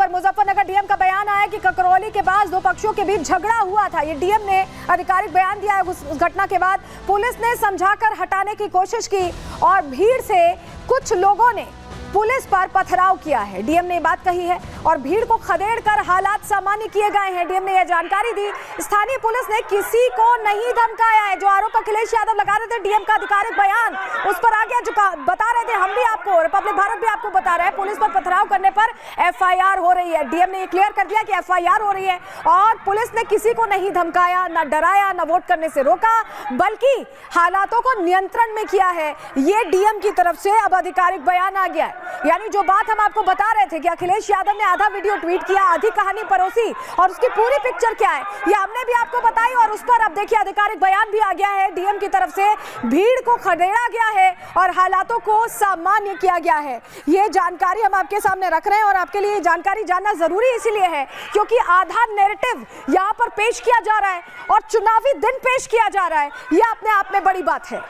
पर मुजफ्फरनगर डीएम का बयान आया कि ककरौली के बाद दो पक्षों के बीच झगड़ा हुआ था। ये डीएम ने आधिकारिक बयान दिया है। उस घटना के बाद पुलिस ने समझाकर हटाने की कोशिश की और भीड़ से कुछ लोगों ने पुलिस पर पथराव किया है। डीएम ने बात कही है और भीड़ को खदेड़कर हालात सामान्य किए गए हैं। डीएम ने यह जानकारी दी। स्थानीय पुलिस ने किसी को नहीं धमकाया है। जो आरोप अखिलेश यादव लगा रहे थे, डीएम का आधिकारिक बयान उस पर आ गया। जो बता रहे थे, हम भी आपको, रिपब्लिक भारत भी आपको बता रहे हैं, पुलिस पर पथराव करने पर एफआईआर हो रही है। डीएम ने ये क्लियर कर दिया कि एफआईआर हो रही है और पुलिस ने किसी को नहीं धमकाया, न डराया, न वोट करने से रोका, बल्कि हालातों को नियंत्रण में किया है। ये डीएम की तरफ से अब आधिकारिक बयान आ गया है। यानी जो बात हम आपको बता रहे थे कि अखिलेश यादव ने आधा वीडियो ट्वीट किया, आधी कहानी परोसी और उसकी पूरी पिक्चर क्या है ये हमने भी आपको बताई और उस पर अब देखिए आधिकारिक बयान भी आ गया है। डीएम की तरफ से भीड़ को खदेड़ा गया है और हालातों को सामान्य किया गया है। ये जानकारी हम आपके सामने रख रहे हैं और आपके लिए जानकारी जानना जरूरी इसीलिए है क्योंकि आधा नैरेटिव यहाँ पर पेश किया जा रहा है और चुनावी दिन पेश किया जा रहा है। यह अपने आप में बड़ी बात है।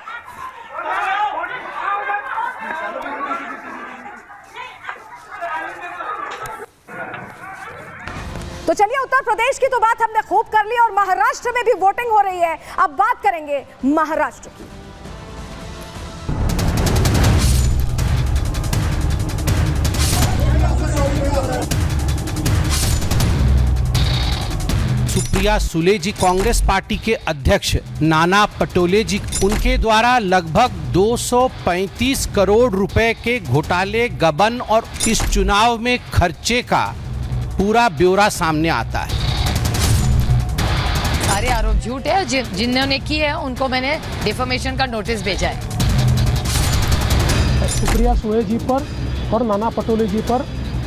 तो चलिए, उत्तर प्रदेश की तो बात हमने खूब कर ली और महाराष्ट्र में भी वोटिंग हो रही है। अब बात करेंगे महाराष्ट्र की। सुप्रिया सुले जी कांग्रेस पार्टी के अध्यक्ष नाना पटोले जी, उनके द्वारा लगभग 235 करोड़ रुपए के घोटाले, गबन और इस चुनाव में खर्चे का पूरा ब्यौरा सामने आता है। सारे आरोप झूठ है। जिन्होंने किए हैं उनको मैंने डिफेमेशन का नोटिस भेजा है। सुप्रिया सुले जी पर और नाना पटोले जी पर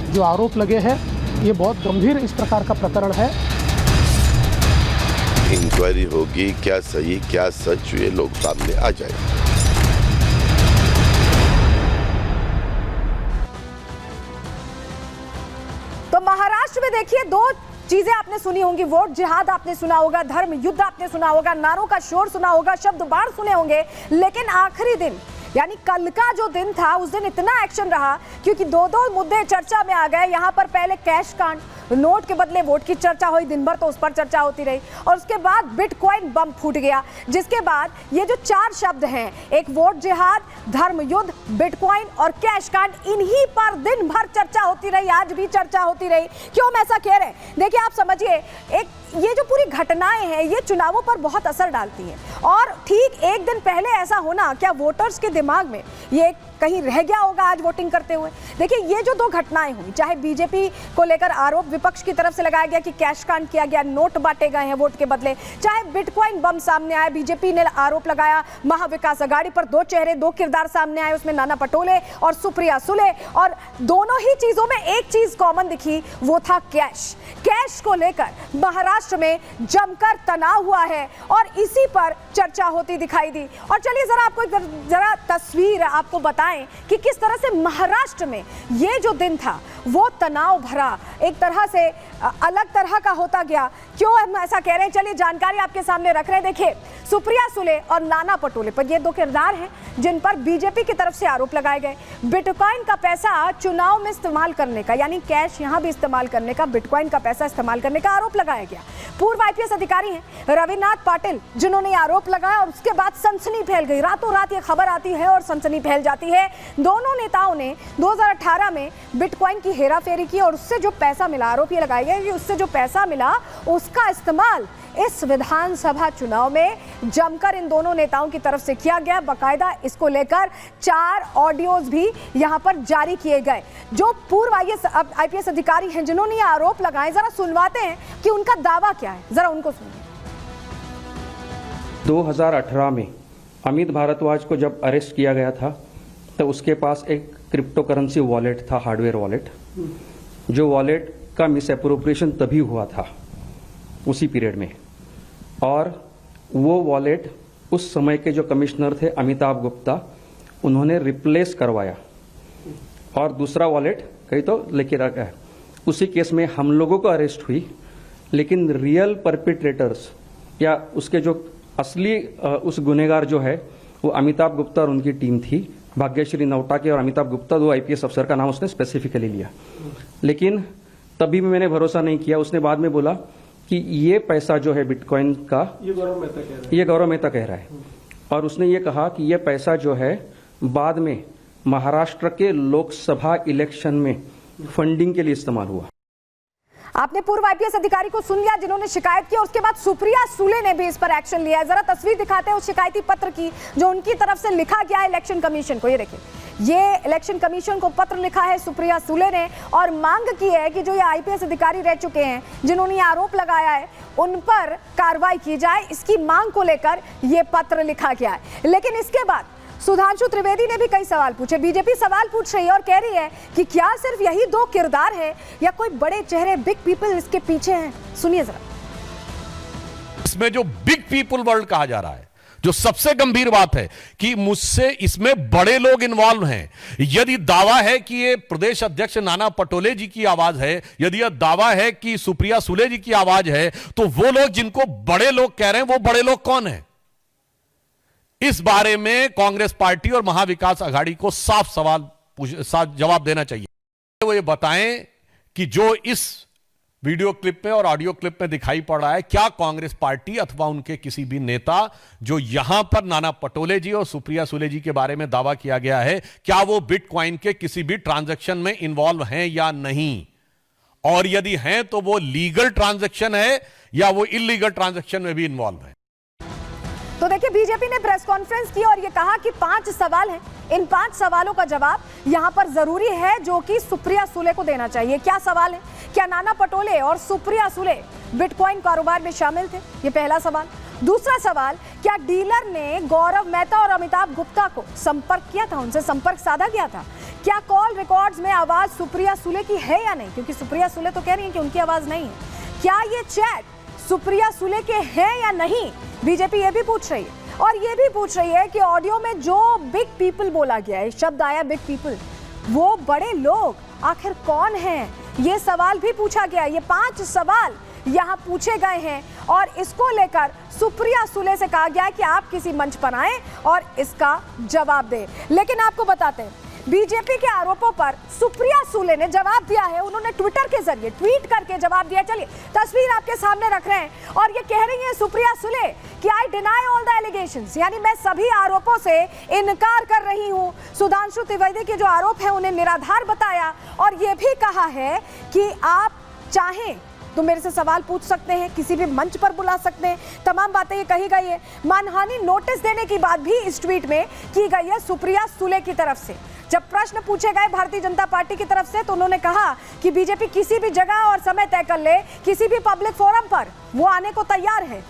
जो आरोप लगे हैं ये बहुत गंभीर इस प्रकार का प्रकरण है। इंक्वायरी होगी, क्या सही क्या सच ये लोग सामने आ जाए। तो महाराष्ट्र में देखिए दो चीजें आपने सुनी होंगी। वोट जिहाद आपने सुना होगा, धर्म युद्ध आपने सुना होगा, नारों का शोर सुना होगा, शब्द बाढ़ सुने होंगे। लेकिन आखिरी दिन यानी कल का जो दिन था उस दिन इतना एक्शन रहा क्योंकि दो मुद्दे चर्चा में आ गए। यहाँ पर पहले कैश कांड, नोट के बदले वोट की चर्चा हुई, दिन भर तो उस पर चर्चा होती रही और उसके बाद बिटकॉइन बम फूट गया। जिसके बाद ये जो चार शब्द हैं, एक वोट जिहाद, धर्म युद्ध, बिटकॉइन और कैश कांड, इन्हीं पर दिन भर चर्चा होती रही, आज भी चर्चा होती रही। क्यों हम ऐसा कह रहे हैं? देखिए, आप समझिए, ये जो पूरी घटनाएं हैं ये चुनावों पर बहुत असर डालती हैं और ठीक एक दिन पहले ऐसा होना क्या वोटर्स के दिमाग में ये कहीं रह गया होगा आज वोटिंग करते हुए? देखिए, ये जो दो घटनाएं हुई, चाहे बीजेपी को लेकर आरोप विपक्ष की तरफ से लगाया गया कि कैश कांड किया गया, नोट बांटे गए हैं वोट के बदले, चाहे बिटकॉइन बम सामने आया, बीजेपी ने आरोप लगाया महाविकास अघाड़ी पर, दो चेहरे दो किरदार सामने आए, उसमें नाना पटोले और सुप्रिया सुले, और दोनों ही चीजों में एक चीज कॉमन दिखी, वो था कैश को लेकर महाराष्ट्र में जमकर तनाव हुआ है और इसी पर चर्चा होती दिखाई दी। और चलिए जरा तस्वीर आपको बताएं कि किस तरह से महाराष्ट्र में ये जो दिन था वो तनाव भरा, एक तरह से अलग तरह का होता गया। क्यों हम ऐसा कह रहे हैं? चलिए जानकारी आपके सामने रख रहे हैं। देखिए, सुप्रिया सुले और नाना पटोले पर ये दो किरदार हैं जिन पर बीजेपी की तरफ से आरोप लगाए गए। बिटकॉइन का पैसा चुनाव में इस्तेमाल करने का, यानी कैश यहां भी इस्तेमाल करने का, बिटकॉइन का पैसा इस्तेमाल करने का आरोप लगाया गया। पूर्व आईपीएस अधिकारी हैं रविनाथ पाटिल जिन्होंने आरोप लगाया और उसके बाद सनसनी फैल गई। रातों रात ये खबर आती है और सनसनी फैल जाती है। दोनों नेताओं ने 2018 में बिटकॉइन की हेराफेरी की और उससे जो पैसा मिला, आरोप ये लगाया गया कि उससे जो पैसा मिला उसका इस्तेमाल इस विधानसभा चुनाव में जमकर इन दोनों नेताओं की तरफ से किया गया। बाकायदा इसको लेकर 4 ऑडियोज भी यहां पर जारी किए गए। जो पूर्व आईपीएस अधिकारी हैं जिन्होंने ये आरोप लगाए, जरा सुनवाते हैं कि उनका दावा क्या है, जरा उनको सुनिए। 2018 में अमित भारद्वाज को जब अरेस्ट किया गया था तो उसके पास एक क्रिप्टो करेंसी वॉलेट था, हार्डवेयर वॉलेट, जो वॉलेट का मिस एप्रोप्रिएशन तभी हुआ था उसी पीरियड में, और वो वॉलेट उस समय के जो कमिश्नर थे अमिताभ गुप्ता, उन्होंने रिप्लेस करवाया और दूसरा वॉलेट कहीं तो लेके रखा है। उसी केस में हम लोगों को अरेस्ट हुई, लेकिन रियल परपिट्रेटर्स या उसके जो असली उस गुनेगार जो है वो अमिताभ गुप्ता और उनकी टीम थी, भाग्यश्री नवटाके और अमिताभ गुप्ता, 2 आईपीएस अफसर का नाम उसने स्पेसिफिकली लिया। लेकिन तभी भी मैंने भरोसा नहीं किया। उसने बाद में बोला कि ये पैसा जो है बिटकॉइन का, ये गौरव मेहता कह रहा है, और उसने ये कहा कि ये पैसा जो है बाद में महाराष्ट्र के लोकसभा इलेक्शन में फंडिंग के लिए इस्तेमाल हुआ। आपने पूर्व आईपीएस अधिकारी को सुन लिया जिन्होंने शिकायत की, और उसके बाद सुप्रिया सुले ने भी इस पर एक्शन लिया है। जरा तस्वीर दिखाते हैं उस शिकायती पत्र की जो उनकी तरफ से लिखा गया है इलेक्शन कमीशन को। ये देखिए, ये इलेक्शन कमीशन को पत्र लिखा है सुप्रिया सुले ने और मांग की है कि जो ये आईपीएस अधिकारी रह चुके हैं जिन्होंने ये आरोप लगाया है उन पर कार्रवाई की जाए। इसकी मांग को लेकर ये पत्र लिखा गया है। लेकिन इसके बाद सुधांशु त्रिवेदी ने भी कई सवाल पूछे। बीजेपी सवाल पूछ रही है और कह रही है कि क्या सिर्फ यही दो किरदार है या कोई बड़े चेहरे, बिग पीपल इसके पीछे हैं? सुनिए जरा। इसमें जो बिग पीपल वर्ल्ड कहा जा रहा है, जो सबसे गंभीर बात है कि मुझसे इसमें बड़े लोग इन्वॉल्व हैं। यदि दावा है कि ये प्रदेश अध्यक्ष नाना पटोले जी की आवाज है, यदि यह दावा है कि सुप्रिया सुले जी की आवाज है, तो वो लोग जिनको बड़े लोग कह रहे हैं वो बड़े लोग कौन है? इस बारे में कांग्रेस पार्टी और महाविकास आघाड़ी को साफ जवाब देना चाहिए। वो ये बताएं कि जो इस वीडियो क्लिप में और ऑडियो क्लिप में दिखाई पड़ रहा है, क्या कांग्रेस पार्टी अथवा उनके किसी भी नेता जो यहां पर नाना पटोले जी और सुप्रिया सुले जी के बारे में दावा किया गया है, क्या वो बिटकॉइन के किसी भी ट्रांजैक्शन में इन्वॉल्व हैं या नहीं? और यदि हैं तो वो लीगल ट्रांजैक्शन है या वो इलीगल ट्रांजैक्शन में भी इन्वॉल्व है? तो देखिए, बीजेपी ने प्रेस कॉन्फ्रेंस की और ये कहा कि 5 सवाल हैं। इन 5 सवालों का जवाब यहां पर जरूरी है जो कि सुप्रिया सुले को देना चाहिए। क्या सवाल है? क्या नाना पटोले और सुप्रिया सुले बिटकॉइन कारोबार में शामिल थे? ये पहला सवाल। दूसरा सवाल, क्या डीलर ने गौरव मेहता और अमिताभ गुप्ता को संपर्क किया था, उनसे संपर्क साधा गया था? क्या कॉल रिकॉर्ड्स में आवाज सुप्रिया सुले की है या नहीं? क्योंकि सुप्रिया सुले तो कह रही है कि उनकी आवाज नहीं है। क्या ये चैट सुप्रिया सुले के हैं या नहीं? बीजेपी ये भी पूछ रही है। और ये भी पूछ रही है कि ऑडियो में जो बिग पीपल बोला गया है, शब्द आया बिग पीपल, वो बड़े लोग आखिर कौन हैं? ये सवाल भी पूछा गया। ये 5 सवाल यहाँ पूछे गए हैं और इसको लेकर सुप्रिया सुले से कहा गया है कि आप किसी मंच पर आएं और इसका जवाब दें। लेकिन आपको बताते हैं, बीजेपी के आरोपों पर सुप्रिया सुले ने जवाब दिया है। उन्होंने ट्विटर के जरिए ट्वीट करके जवाब दिया। चलिए तस्वीर आपके सामने रख रहे हैं और ये कह रही हैं सुप्रिया सुले कि I deny all the allegations, यानी मैं सभी आरोपों से इनकार कर रही हूं। सुधांशु त्रिवेदी के जो आरोप हैं उन्हें निराधार बताया और ये भी कहा है कि आप चाहें तो मेरे से सवाल पूछ सकते हैं, किसी भी मंच पर बुला सकते हैं। तमाम बातें ये कही गई है। मानहानि नोटिस देने की बात भी इस ट्वीट में की गई है सुप्रिया सुले की तरफ से। जब प्रश्न पूछे गए भारतीय जनता पार्टी की तरफ से तो उन्होंने कहा कि बीजेपी किसी भी जगह और समय तय कर ले, किसी भी पब्लिक फोरम पर वो आने को तैयार है।